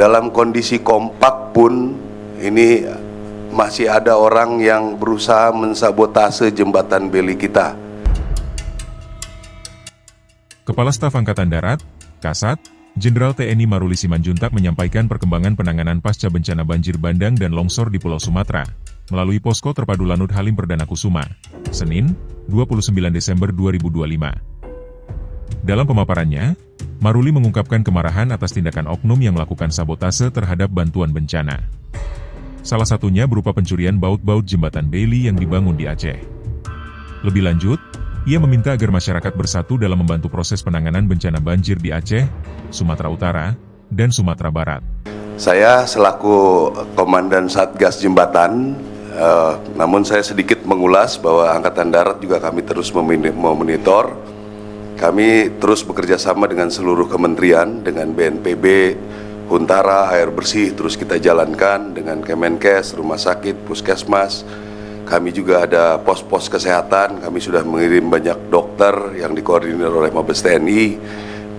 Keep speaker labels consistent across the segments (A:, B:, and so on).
A: dalam kondisi kompak pun ini masih ada orang yang berusaha mensabotase jembatan Beli kita.
B: Kepala Staf Angkatan Darat, Kasat, Jenderal TNI Maruli Simanjuntak menyampaikan perkembangan penanganan pasca bencana banjir bandang dan longsor di Pulau Sumatera melalui Posko Terpadu Lanut Halim Perdana Kusuma, Senin, 29 Desember 2025. Dalam pemaparannya, Maruli mengungkapkan kemarahan atas tindakan oknum yang melakukan sabotase terhadap bantuan bencana. Salah satunya berupa pencurian baut-baut jembatan Beli yang dibangun di Aceh. Lebih lanjut, ia meminta agar masyarakat bersatu dalam membantu proses penanganan bencana banjir di Aceh, Sumatera Utara, dan Sumatera Barat. Saya selaku Komandan Satgas Jembatan, namun saya sedikit mengulas bahwa Angkatan Darat juga kami terus memonitor. Kami terus bekerja sama dengan seluruh kementerian, dengan BNPB, Huntara, air bersih, terus kita jalankan dengan Kemenkes, rumah sakit, puskesmas. Kami juga ada pos-pos kesehatan, kami sudah mengirim banyak dokter yang dikoordinir oleh Mabes TNI,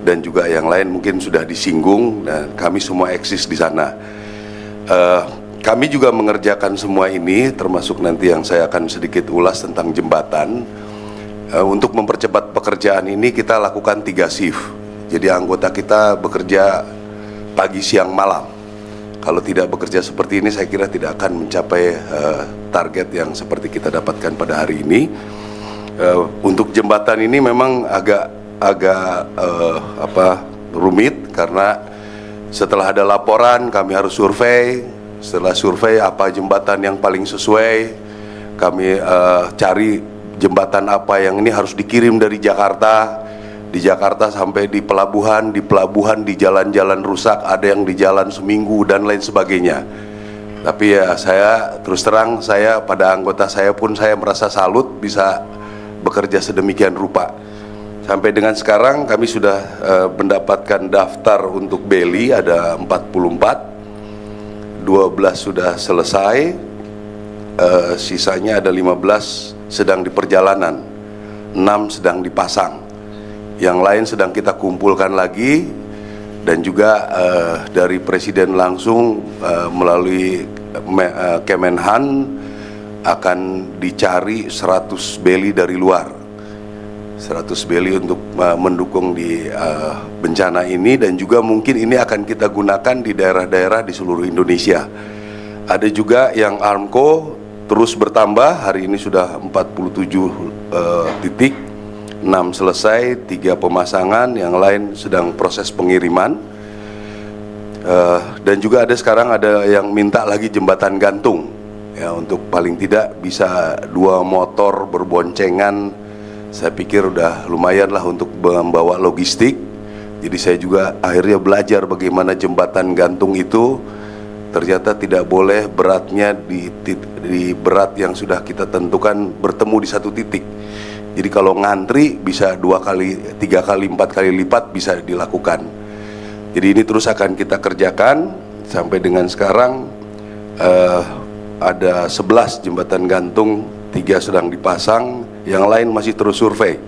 B: dan juga yang lain mungkin sudah disinggung, dan kami semua eksis di sana. Kami juga mengerjakan semua ini, termasuk nanti yang saya akan sedikit ulas tentang jembatan. Untuk mempercepat pekerjaan ini kita lakukan 3 shift. Jadi anggota kita bekerja pagi, siang, malam. Kalau tidak bekerja seperti ini, saya kira tidak akan mencapai target yang seperti kita dapatkan pada hari ini. Untuk jembatan ini memang agak rumit, karena setelah ada laporan kami harus survei. Setelah survei apa jembatan yang paling sesuai, kami cari jembatan apa yang ini harus dikirim dari Jakarta. Di Jakarta sampai di pelabuhan di jalan-jalan rusak, ada yang di jalan seminggu dan lain sebagainya. Tapi ya saya terus terang, saya pada anggota saya pun saya merasa salut bisa bekerja sedemikian rupa. Sampai dengan sekarang kami sudah mendapatkan daftar untuk Beli ada 44, 12 sudah selesai, sisanya ada 15 sedang di perjalanan, 6 sedang dipasang. Yang lain sedang kita kumpulkan lagi, dan juga dari Presiden langsung melalui Kemenhan akan dicari 100 beli dari luar, 100 beli untuk mendukung di bencana ini, dan juga mungkin ini akan kita gunakan di daerah-daerah di seluruh Indonesia. Ada juga yang Armco terus bertambah, hari ini sudah 47 titik, 6 selesai, 3 pemasangan, yang lain sedang proses pengiriman. Dan juga ada sekarang ada yang minta lagi jembatan gantung, ya, untuk paling tidak bisa 2 motor berboncengan. Saya pikir udah lumayan lah untuk membawa logistik. Jadi saya juga akhirnya belajar bagaimana jembatan gantung itu ternyata tidak boleh beratnya di berat yang sudah kita tentukan bertemu di satu titik. Jadi kalau ngantri bisa 2 kali, 3 kali, 4 kali lipat bisa dilakukan. Jadi ini terus akan kita kerjakan. Sampai dengan sekarang ada 11 jembatan gantung, 3 sedang dipasang, yang lain masih terus survei.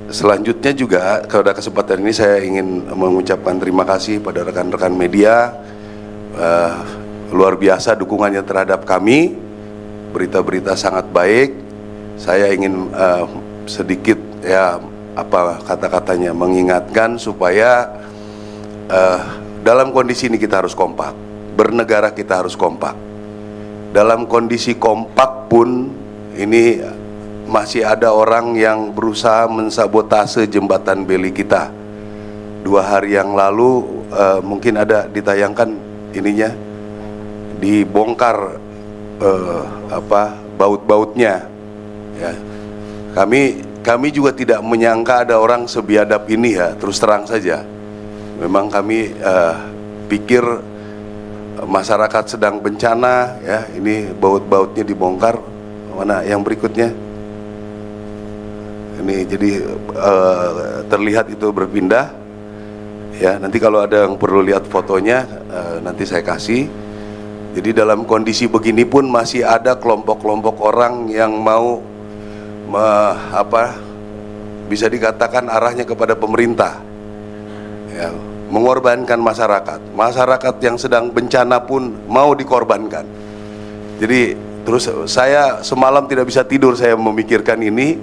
B: Selanjutnya juga pada kesempatan ini saya ingin mengucapkan terima kasih pada rekan-rekan media. Luar biasa dukungannya terhadap kami, berita-berita sangat baik. Saya ingin sedikit kata-katanya mengingatkan supaya dalam kondisi ini kita harus kompak, bernegara kita harus kompak. Dalam kondisi kompak pun ini masih ada orang yang berusaha mensabotase jembatan Beli kita. 2 hari yang lalu mungkin ada ditayangkan ininya, dibongkar baut-bautnya. Ya, kami juga tidak menyangka ada orang sebiadab ini, ya, terus terang saja. Memang kami pikir masyarakat sedang bencana, ya, ini baut-bautnya dibongkar. Mana yang berikutnya? Ini jadi terlihat itu berpindah. Ya, nanti kalau ada yang perlu lihat fotonya nanti saya kasih. Jadi dalam kondisi begini pun masih ada kelompok-kelompok orang yang mau bisa dikatakan arahnya kepada pemerintah, ya,
A: mengorbankan masyarakat. Masyarakat yang sedang bencana pun mau dikorbankan. Jadi terus saya semalam tidak bisa tidur, saya memikirkan ini,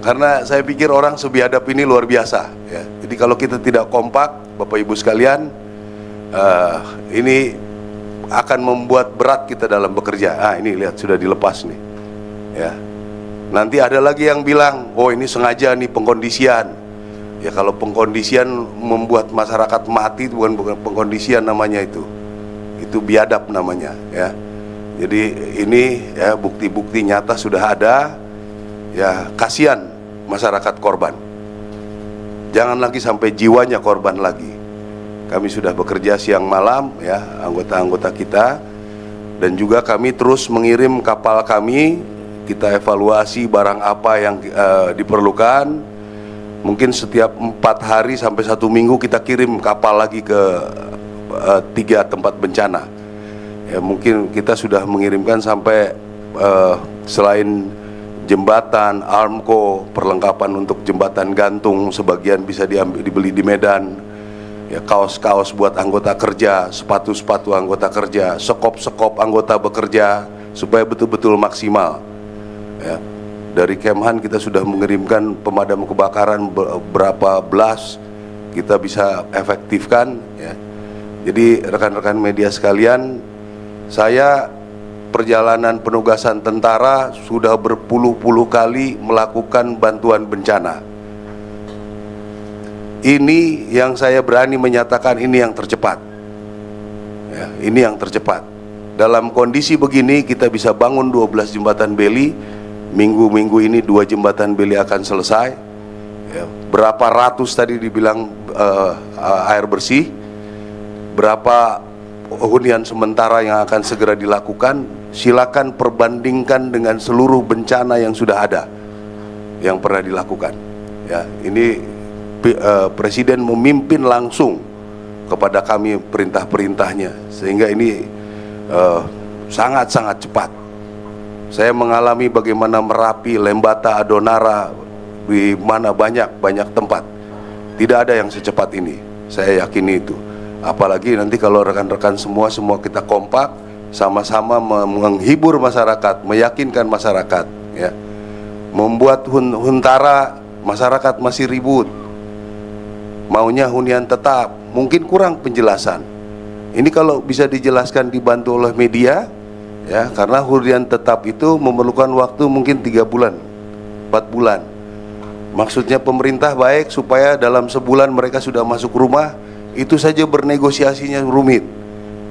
A: karena saya pikir orang sebiadab ini luar biasa ya. Jadi kalau kita tidak kompak, Bapak Ibu sekalian, ini akan membuat berat kita dalam bekerja. Ini lihat sudah dilepas nih ya. Nanti ada lagi yang bilang, oh ini sengaja nih pengkondisian. Ya kalau pengkondisian membuat masyarakat mati, bukan pengkondisian namanya itu biadab namanya ya. Jadi ini ya bukti-bukti nyata sudah ada ya. Kasihan masyarakat korban, jangan lagi sampai jiwanya korban lagi. Kami sudah bekerja siang malam ya, anggota-anggota kita, dan juga kami terus mengirim kapal kami. Kita evaluasi barang apa yang diperlukan. Mungkin setiap 4 hari sampai 1 minggu kita kirim kapal lagi ke 3 tempat bencana ya. Mungkin kita sudah mengirimkan sampai selain jembatan, armco, perlengkapan untuk jembatan gantung sebagian bisa dibeli di Medan ya, kaos-kaos buat anggota kerja, sepatu-sepatu anggota kerja, sekop-sekop anggota bekerja supaya betul-betul maksimal ya. Dari Kemhan kita sudah mengirimkan pemadam kebakaran berapa belas, kita bisa efektifkan ya. Jadi rekan-rekan media sekalian, saya perjalanan penugasan tentara sudah berpuluh-puluh kali melakukan bantuan bencana. Ini yang saya berani menyatakan ini yang tercepat ya, ini yang tercepat. Dalam kondisi begini kita bisa bangun 12 jembatan beli. Minggu-minggu ini 2 jembatan beli akan selesai ya. Berapa ratus tadi dibilang air bersih, berapa hunian sementara yang akan segera dilakukan. Silakan perbandingkan dengan seluruh bencana yang sudah ada, yang pernah dilakukan ya. Ini Presiden memimpin langsung kepada kami perintah-perintahnya, sehingga ini sangat-sangat cepat. Saya mengalami bagaimana Merapi, Lembata, Adonara, di mana banyak tempat. Tidak ada yang secepat ini, saya yakini itu. Apalagi nanti kalau rekan-rekan semua kita kompak, sama-sama menghibur masyarakat, meyakinkan masyarakat ya. Membuat huntara, masyarakat masih ribut, maunya hunian tetap, mungkin kurang penjelasan. Ini kalau bisa dijelaskan, dibantu oleh media ya, karena hunian tetap itu memerlukan waktu mungkin 3 bulan, 4 bulan. Maksudnya pemerintah baik supaya dalam sebulan mereka sudah masuk rumah. Itu saja bernegosiasinya rumit.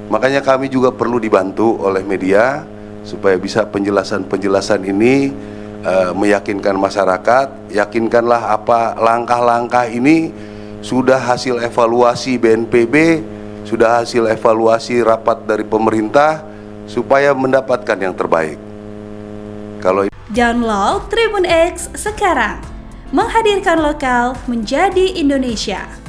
A: Makanya kami juga perlu dibantu oleh media supaya bisa penjelasan-penjelasan ini meyakinkan masyarakat. Yakinkanlah apa langkah-langkah ini sudah hasil evaluasi BNPB, sudah hasil evaluasi rapat dari pemerintah, supaya mendapatkan yang terbaik. Kalau
C: download Tribun X sekarang, menghadirkan lokal menjadi Indonesia.